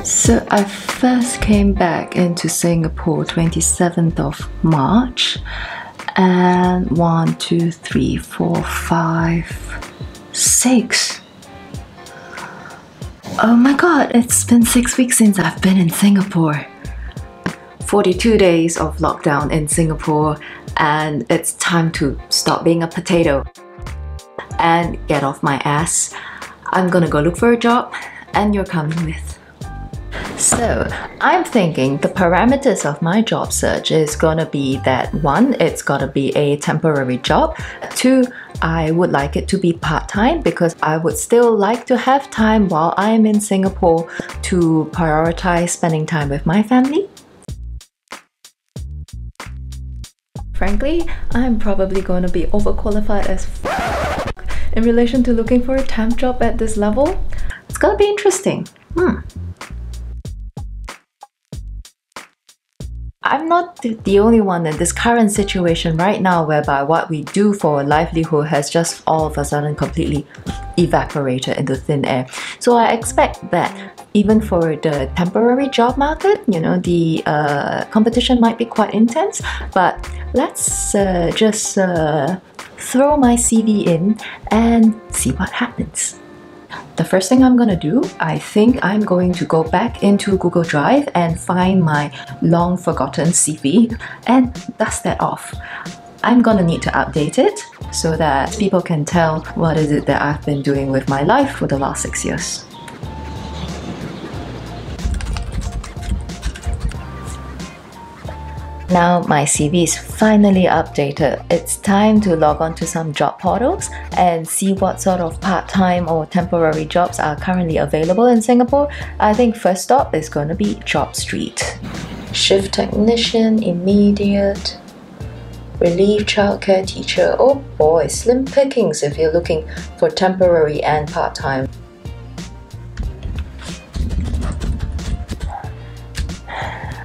So I first came back into Singapore 27th of March, and 1, 2, 3, 4, 5, 6. Oh my god, it's been 6 weeks since I've been in Singapore. 42 days of lockdown in Singapore, and it's time to stop being a potato and get off my ass. I'm gonna go look for a job, and you're coming with. So I'm thinking the parameters of my job search is gonna be that 1, it's gotta be a temporary job. 2, I would like it to be part-time because I would still like to have time while I'm in Singapore to prioritize spending time with my family. Frankly, I'm probably going to be overqualified as f in relation to looking for a temp job at this level. It's gonna be interesting. I'm not the only one in this current situation right now whereby what we do for a livelihood has just all of a sudden completely evaporated into thin air. So I expect that even for the temporary job market, you know, the competition might be quite intense, but let's just throw my CV in and see what happens. The first thing I'm gonna do, I think I'm going to go back into Google Drive and find my long forgotten CV and dust that off. I'm gonna need to update it so that people can tell what is it that I've been doing with my life for the last 6 years. Now my CV is finally updated. It's time to log on to some job portals and see what sort of part-time or temporary jobs are currently available in Singapore. I think first stop is going to be Job Street. Shift technician, immediate, relief childcare teacher. Oh boy, slim pickings if you're looking for temporary and part-time.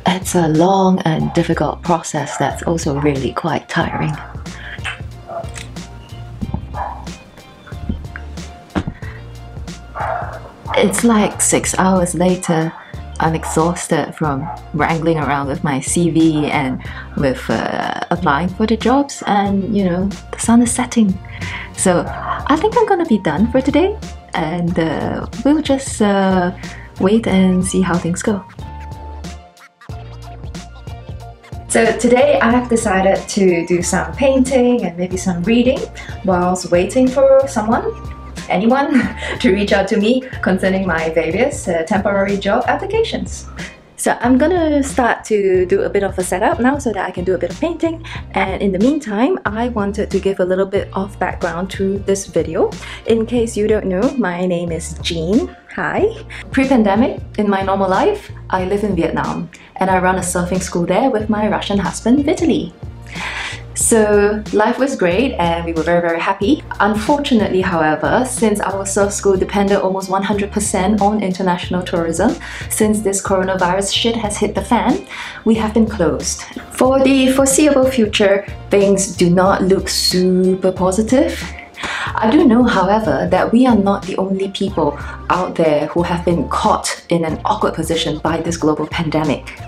It's a long and difficult process that's also really quite tiring. It's like 6 hours later. I'm exhausted from wrangling around with my CV and with applying for the jobs, and you know, the sun is setting. So I think I'm gonna be done for today, and we'll just wait and see how things go. So today I have decided to do some painting and maybe some reading whilst waiting for anyone to reach out to me concerning my various temporary job applications. So I'm gonna start to do a bit of a setup now so that I can do a bit of painting, and in the meantime I wanted to give a little bit of background to this video. In case you don't know, my name is Jean. Hi. Pre-pandemic, in my normal life, I live in Vietnam and I run a surfing school there with my Russian husband, Vitaly. So life was great and we were very happy. Unfortunately, however, since our surf school depended almost 100% on international tourism, since this coronavirus shit has hit the fan, we have been closed. For the foreseeable future, things do not look super positive. I do know, however, that we are not the only people out there who have been caught in an awkward position by this global pandemic.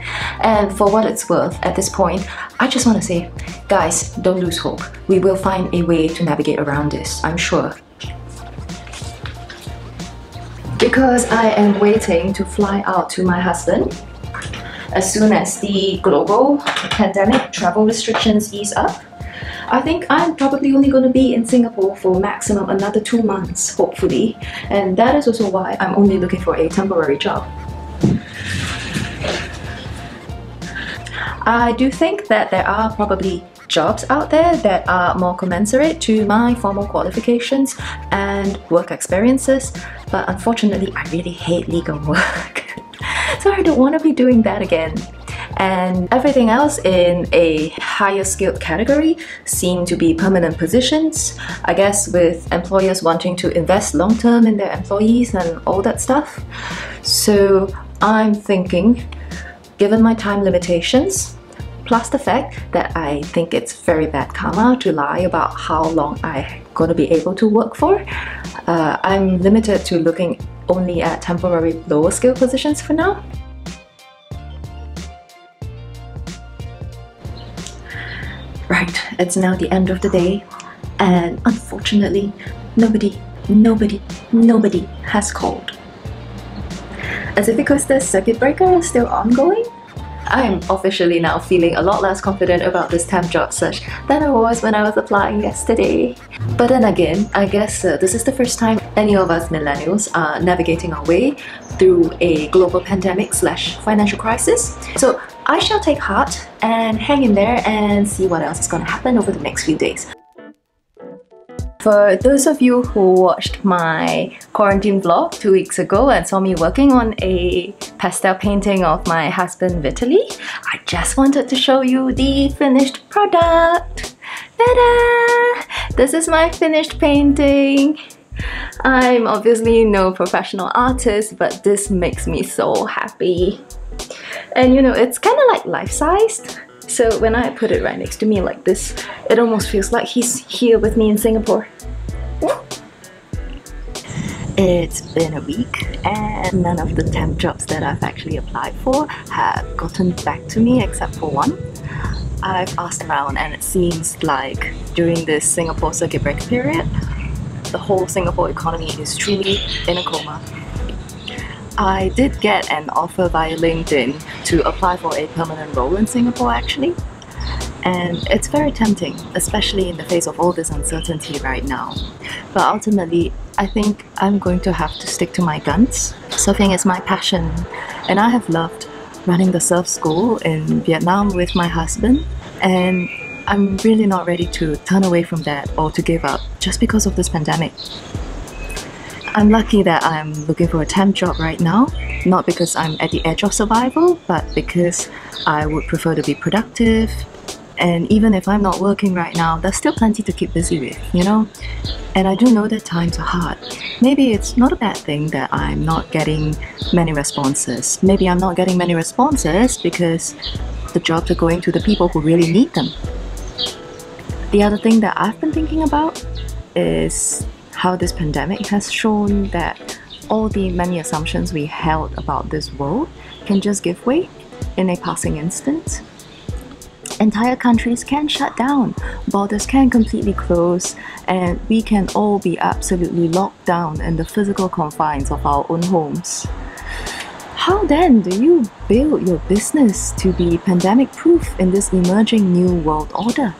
And for what it's worth, at this point, I just want to say, guys, don't lose hope. We will find a way to navigate around this, I'm sure. Because I am waiting to fly out to my husband as soon as the global pandemic travel restrictions ease up. I think I'm probably only going to be in Singapore for maximum another 2 months, hopefully, and that is also why I'm only looking for a temporary job. I do think that there are probably jobs out there that are more commensurate to my formal qualifications and work experiences, but unfortunately I really hate legal work. So I don't want to be doing that again. And everything else in a higher skilled category seem to be permanent positions, I guess, with employers wanting to invest long term in their employees and all that stuff. So I'm thinking, given my time limitations, plus the fact that I think it's very bad karma to lie about how long I'm going to be able to work for, I'm limited to looking only at temporary lower skill positions for now. Right, it's now the end of the day, and unfortunately, nobody has called. As if because the circuit breaker is still ongoing, I am officially now feeling a lot less confident about this temp job search than I was when I was applying yesterday. But then again, I guess this is the first time any of us millennials are navigating our way through a global pandemic / financial crisis. So I shall take heart and hang in there and see what else is going to happen over the next few days. For those of you who watched my quarantine vlog 2 weeks ago and saw me working on a pastel painting of my husband Vitaly, I just wanted to show you the finished product. Ta-da! This is my finished painting. I'm obviously no professional artist, but this makes me so happy. And you know, it's kind of like life-sized. So when I put it right next to me like this, it almost feels like he's here with me in Singapore. It's been a week and none of the temp jobs that I've actually applied for have gotten back to me except for one. I've asked around and it seems like during this Singapore circuit breaker period, the whole Singapore economy is truly in a coma. I did get an offer via LinkedIn to apply for a permanent role in Singapore actually. And it's very tempting, especially in the face of all this uncertainty right now. But ultimately, I think I'm going to have to stick to my guns. Surfing is my passion, and I have loved running the surf school in Vietnam with my husband. And I'm really not ready to turn away from that or to give up just because of this pandemic. I'm lucky that I'm looking for a temp job right now, not because I'm at the edge of survival, but because I would prefer to be productive. And even if I'm not working right now, there's still plenty to keep busy with, you know? And I do know that times are hard. Maybe it's not a bad thing that I'm not getting many responses. Maybe I'm not getting many responses because the jobs are going to the people who really need them. The other thing that I've been thinking about is how this pandemic has shown that all the many assumptions we held about this world can just give way in a passing instant. Entire countries can shut down, borders can completely close, and we can all be absolutely locked down in the physical confines of our own homes. How then do you build your business to be pandemic-proof in this emerging new world order?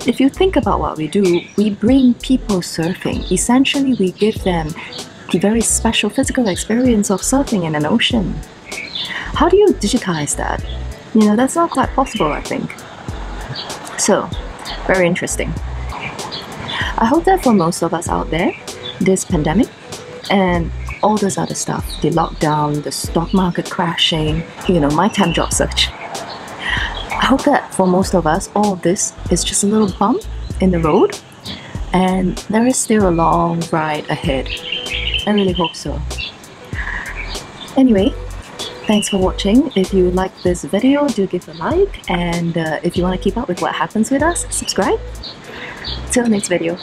If you think about what we do, we bring people surfing. Essentially, we give them the very special physical experience of surfing in an ocean. How do you digitize that? You know, that's not quite possible, I think. So, very interesting. I hope that for most of us out there, this pandemic and all this other stuff, the lockdown, the stock market crashing, you know, my temp job search. I hope that for most of us, all of this is just a little bump in the road and there is still a long ride ahead. I really hope so. Anyway, thanks for watching. If you like this video, do give a like, and if you want to keep up with what happens with us, subscribe. Till next video.